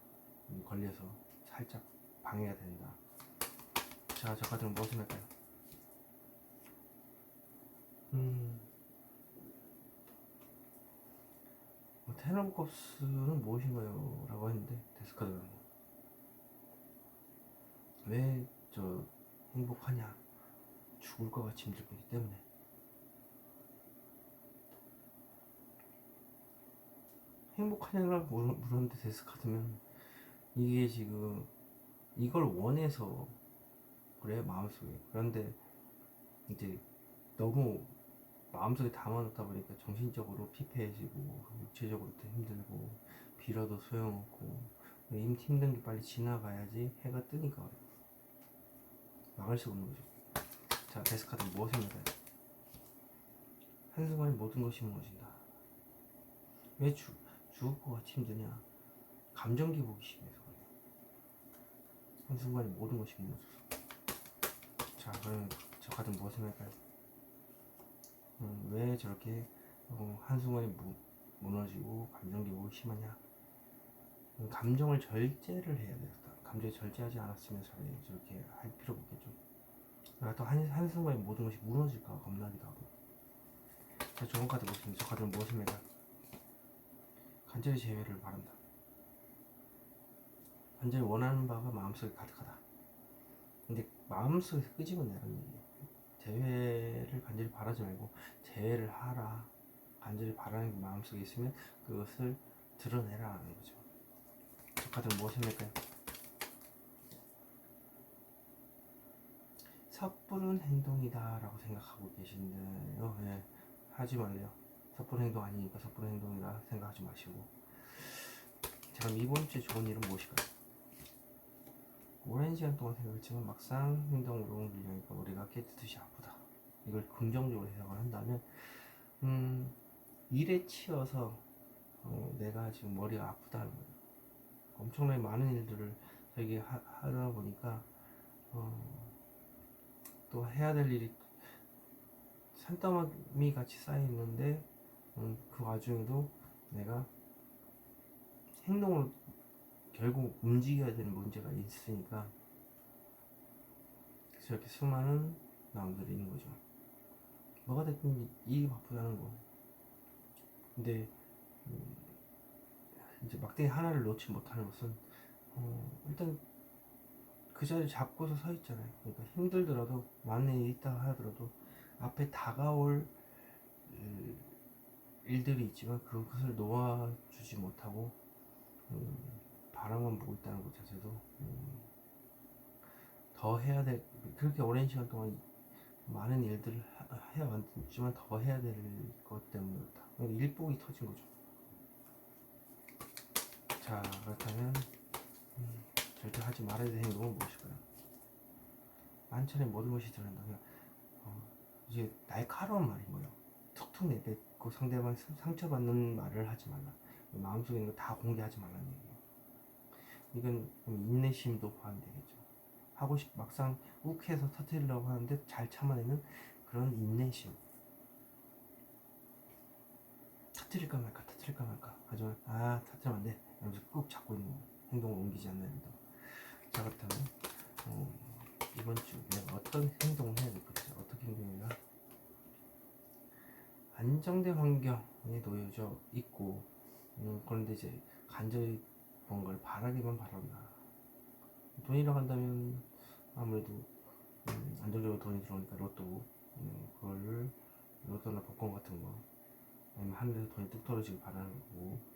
걸려서 살짝 방해가 된다. 자, 저 같은 무엇을 할까요? 텐 오브 컵스는 무엇인가요? 라고 했는데 데스카드가 왜 저 행복하냐? 죽을 것 같이 힘들 거기 때문에. 행복하냐고 물었는데 데스카드면 이게 지금 이걸 원해서 그래 마음속에. 그런데 이제 너무 마음속에 담아놓다 보니까 정신적으로 피폐해지고 육체적으로도 힘들고 빌어도 소용없고 힘든 게 빨리 지나가야지 해가 뜨니까 막을 수가 없는 거죠. 자, 데스카드 무엇입니까? 한순간에 모든 것이 무너진다. 왜 죽을 것 같이 힘드냐? 감정 기복이 심해서 그래요. 한순간에 모든 것이 무너져서. 자, 그러면 저 카드 무엇입니까? 왜 저렇게 한순간에 무너지고 감정 기복이 심하냐? 감정을 절제를 해야 되겠다. 감정을 절제하지 않았으면 저렇게 할 필요가 없겠죠. 또 한순간에 모든 것이 무너질까 겁나기도 하고. 자, 좋은 카드 보겠습니다. 저 카드는 무엇입니까? 간절히 재회를 바란다. 간절히 원하는 바가 마음속에 가득하다. 근데 마음속에서 끄집어내라는 얘기예요. 재회를 간절히 바라지 말고 재회를 하라. 간절히 바라는 게 마음속에 있으면 그것을 드러내라는 거죠. 저 카드는 무엇입니까? 섣부른 행동이다 라고 생각하고 계신데요. 예, 하지 말래요. 섣부른 행동 아니니까 섣부른 행동이라 생각하지 마시고. 자, 그럼 이번 주에 좋은 일은 무엇일까요? 오랜 시간 동안 생각했지만 막상 행동으로 옮기려니까 머리가 깨끗이 아프다. 이걸 긍정적으로 해석을 한다면 일에 치여서 내가 지금 머리가 아프다는 거예요. 엄청나게 많은 일들을 되게 하다 보니까 또 해야 될 일이 산더미 같이 쌓여 있는데 그 와중에도 내가 행동을 결국 움직여야 되는 문제가 있으니까 저렇게 수많은 마음들이 있는 거죠. 뭐가 됐든 일이 바쁘다는 거. 근데 이제 막대기 하나를 놓지 못하는 것은 일단 그 자리를 잡고서 서 있잖아요. 그러니까 힘들더라도 많은 일이 있다 하더라도 앞에 다가올 일들이 있지만 그것을 놓아주지 못하고 바라만 보고 있다는 것 자체도 더 해야 될, 그렇게 오랜 시간 동안 많은 일들을 해왔지만 더 해야 될 것 때문에 그렇다. 그러니까 일복이 터진 거죠. 자, 그렇다면 절대 하지 말아야 될 행동은 무엇일까요? 만천에 모든 것이 드러난다. 이제 날카로운 말인 거예요. 툭툭 내뱉고 상대방 상처받는 말을 하지 말라. 마음속에 있는 거 다 공개하지 말라는 얘기예요. 이건 인내심도 포함되겠죠. 막상 욱해서 터뜨리려고 하는데 잘 참아내는 그런 인내심. 터뜨릴까 말까 하지만 터뜨리면 안 돼 이러면서 꾹 잡고 있는 행동을 옮기지 않는 행동. 자, 그렇다면 이번 주 내가 어떤 행동을 해야 될 것이죠? 어떻게 행동해야 안정된 환경에 놓여져 있고 그런데 이제 간절히 뭔가를 바라기만 바란다. 돈이라고 한다면 아무래도 안정적으로 돈이 들어오니까 로또 그걸 로또나 복권 같은 거 아니면 하늘에서 돈이 뚝 떨어지길 바라는 거고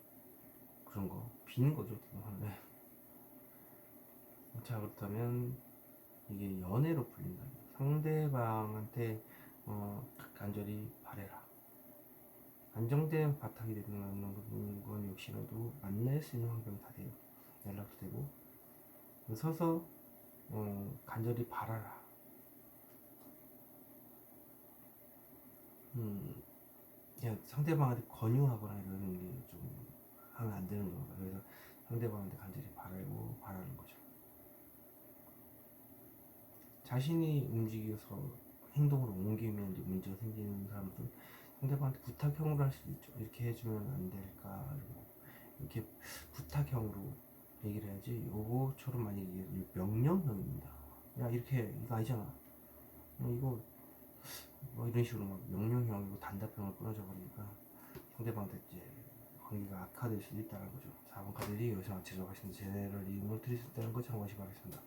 그런 거 비는 거죠 어떻게 하늘에. 자, 그렇다면 이게 연애로 풀린다. 상대방한테 간절히 바래라. 안정된 바탕이 되는 건 역시나도 만날 수 있는 환경이 다 돼요. 연락도 되고 서서 간절히 바라라. 그냥 상대방한테 권유하거나 이러는 게 좀 하면 안 되는 거다. 그래서 상대방한테 간절히 바라는 거죠. 자신이 움직여서 행동으로 옮기면 이제 문제가 생기는 사람들은 상대방한테 부탁형으로 할 수도 있죠. 이렇게 해주면 안 될까? 이렇게 부탁형으로 얘기를 해야지. 요거처럼 만약에 명령형입니다. 야, 이렇게 이거 아니잖아. 이거 뭐 이런 식으로 막 명령형이고 단답형을 끊어져 버리니까 상대방한테 이제 관계가 악화될 수도 있다는 거죠. 4번 카드들이 여기서 마치도록 하겠습니다. 제네럴 리딩을 드릴 수 있다는 거 참고하시기 바라겠습니다.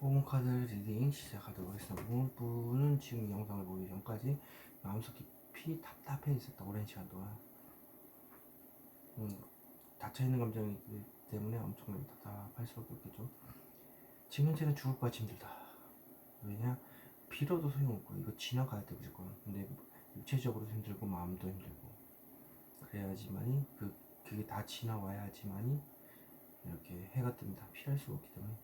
5번 카드 리딩 시작하도록 하겠습니다. 분은 지금 영상을 보기 전까지 마음속 깊이 답답해 있었다. 오랜 시간 동안 닫혀있는 감정이기 때문에 엄청나게 답답할 수밖에 없겠죠. 지금 현재는 죽을 것 같이 힘들다. 왜냐? 빌어도 소용없고 이거 지나가야 돼 무조건. 근데 육체적으로도 힘들고 마음도 힘들고 그래야지만이 그게 다 지나와야지만이 이렇게 해가 뜨면 다 피할 수가 없기 때문에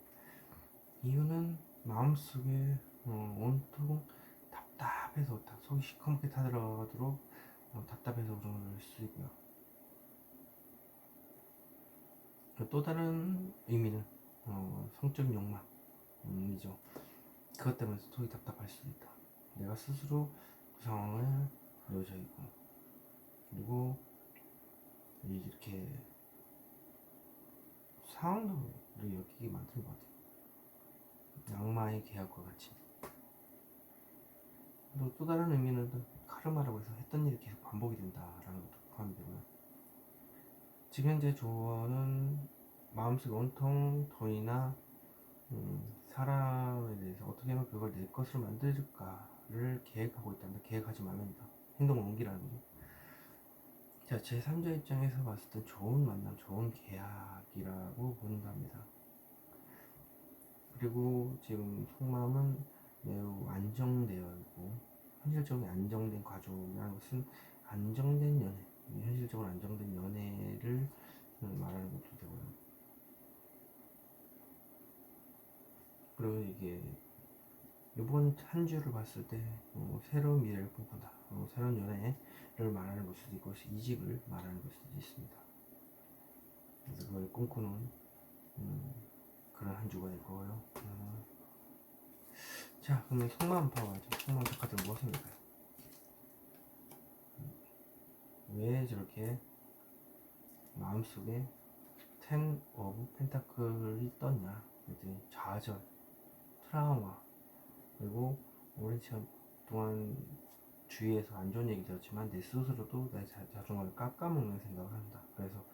이유는 마음속에 온통 답답해서 속이 시커멓게 타들어가도록 답답해서 그런 걸 수도 있고요. 또 다른 의미는 성적인 욕망이죠. 그것 때문에 속이 답답할 수도 있다. 내가 스스로 그 상황을 놓여져 있고 그리고 이렇게 상황들을 여기게 만드는 것 같아요. 악마의 계약과 같이. 또 다른 의미는 카르마라고 해서 했던 일이 계속 반복이 된다라는 것도 포함이 되고요. 지금 현재 조언은 마음속에 온통 돈이나 사람에 대해서 어떻게 하면 그걸 내 것으로 만들까를 계획하고 있다는데 계획하지 말랍니다. 행동을 옮기라는 거죠. 자, 제3자 입장에서 봤을 때 좋은 만남, 좋은 계약이라고 본답니다. 그리고 지금 속마음은 매우 안정되어 있고 현실적인 안정된 가족이라는 것은 안정된 연애, 현실적으로 안정된 연애를 말하는 것도 되고요. 그리고 이게 이번 한 주를 봤을 때 새로운 미래를 꿈꾼다, 새로운 연애를 말하는 걸 수도 있고 이직을 말하는 걸 수도 있습니다. 그래서 그걸 꿈꾸는 그런 한 주가 될 거고요. 자, 그러면 속마음 파워죠. 속마음 카드는 무엇입니까? 왜 저렇게 마음속에 10 오브 펜타클이 떴냐? 그랬더니 좌절, 트라우마, 그리고 오랜 시간 동안 주위에서 안 좋은 얘기 들었지만 내 스스로도 내 자존감을 깎아먹는 생각을 한다. 그래서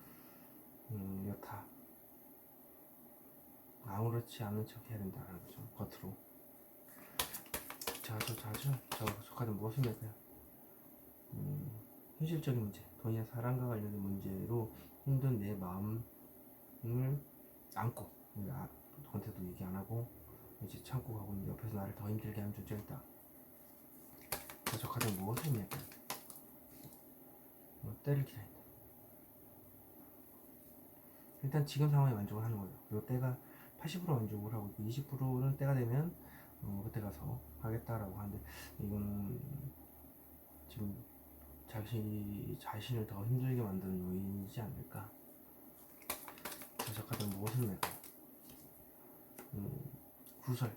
여타 아무렇지 않은 척 해야 된다는 거죠. 겉으로. 저 카드 무엇입니까? 현실적인 문제, 돈이나 사랑과 관련된 문제로 힘든 내 마음을 안고 누구한테도 얘기 안 하고 이제 참고 가고 있는데 옆에서 나를 더 힘들게 하는 존재가 있다. 저 카드는 무엇을 의미할까요? 때를 기다린다. 일단 지금 상황에 만족을 하는 거예요. 그리고 때가 80% 만족을 하고 있고 20%는 때가 되면 그때 가서 하겠다라고 하는데, 이거는 지금 자신을 더 힘들게 만드는 요인이지 않을까. 저 카드는 무엇을 낼까요? 구설.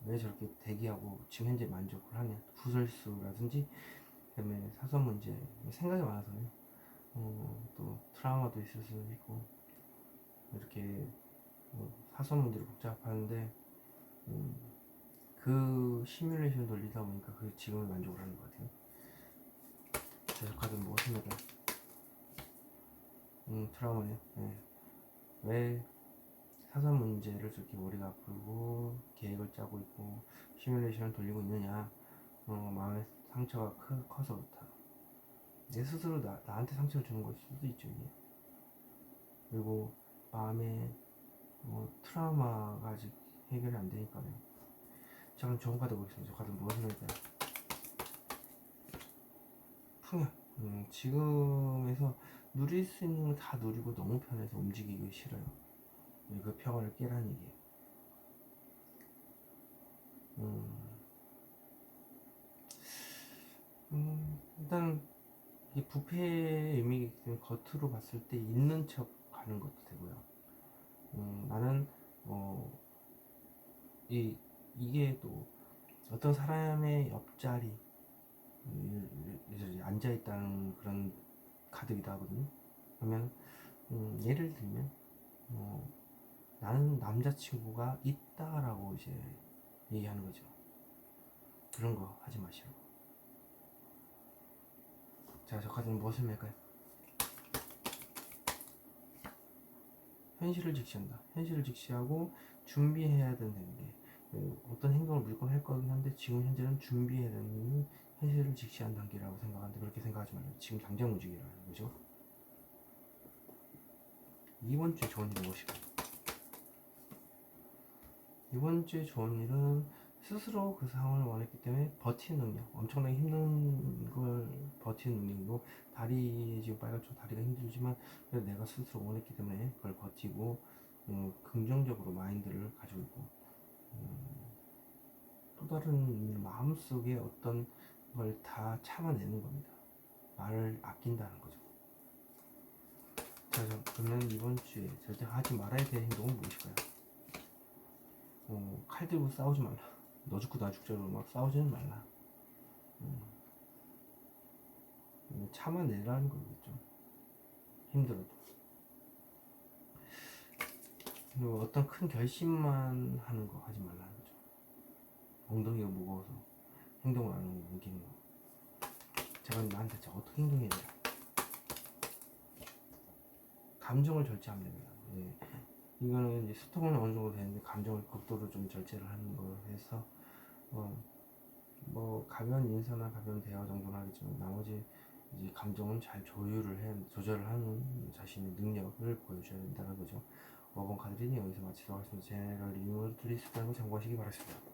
왜 저렇게 대기하고 지금 현재 만족을 하냐. 구설수라든지, 그 다음에 사소한 문제, 생각이 많아서요. 또 트라우마도 있을 수 있고, 이렇게 사소한 문제로 복잡하는데, 그 시뮬레이션 돌리다 보니까 그 지금을 만족을 하는 것 같아요. 저 카드는 무엇을 낼까요? 트라우마네요. 네. 왜 사소한 문제를 저렇게 머리가 아프고 계획을 짜고 있고 시뮬레이션을 돌리고 있느냐. 마음의 상처가 커서 그렇다. 내 스스로 나한테 상처를 주는 것일 수도 있죠, 이게. 그리고 마음의 트라우마가 아직 해결이 안 되니까요. 자, 그럼 좋은 카드 보겠습니다. 저 카드 무엇을 할까요? 풍요. 지금에서 누릴 수 있는 걸 다 누리고 너무 편해서 움직이기 싫어요. 그 평화를 깨라는 얘기예요. 일단 이게 부패의 의미이기 때문에 겉으로 봤을 때 있는 척 하는 것도 되고요. 나는 이게 또 어떤 사람의 옆자리 앉아 있다는 그런 카드기도 하거든요. 그러면 예를 들면 나는 남자친구가 있다라고 이제 얘기하는 거죠. 그런 거 하지 마시라고. 자, 저 카드는 무엇을 맺을까요? 현실을 직시한다. 현실을 직시하고 준비해야 되는 게, 어떤 행동을 무조건 할 거긴 한데 지금 현재는 준비해야 되는 현실을 직시한 단계라고 생각하는데, 그렇게 생각하지 말고 지금 당장 움직이라는 거죠. 이번 주에 좋은 일은 무엇일까요? 이번 주에 좋은 일은 스스로 그 상황을 원했기 때문에 버티는 능력, 엄청나게 힘든 걸 버티는 능력이고, 다리 지금 빨갛죠. 다리가 힘들지만 그래도 내가 스스로 원했기 때문에 그걸 버티고 긍정적으로 마인드를 가지고 있고, 또 다른 의미는 마음속에 어떤 걸 다 참아내는 겁니다. 말을 아낀다는 거죠. 자, 그러면 이번 주에 절대 하지 말아야 될 행동은 무엇일까요? 칼 들고 싸우지 말라. 너 죽고 나 죽자로 막 싸우지는 말라. 참아내라는 거겠죠. 힘들어도. 그리고 어떤 큰 결심만 하는 거 하지 말라는 거죠. 엉덩이가 무거워서 행동을 안 하고 옮기는 거. 제가 나한테 어떻게 행동해야 돼? 감정을 절제하면 됩니다. 네. 이거는 이제 소통은 어느 정도 되는데 감정을 극도로 좀 절제를 하는 걸 해서 뭐 가벼운 인사나 가벼운 대화 정도는 하겠지만, 나머지 이제 감정은 잘 조절을 하는 자신의 능력을 보여줘야 된다는 거죠. 5번 카드 리딩 여기서 마치도록 하겠습니다. 제너럴 리딩을 드릴 수 있다는 걸 참고하시기 바랍니다.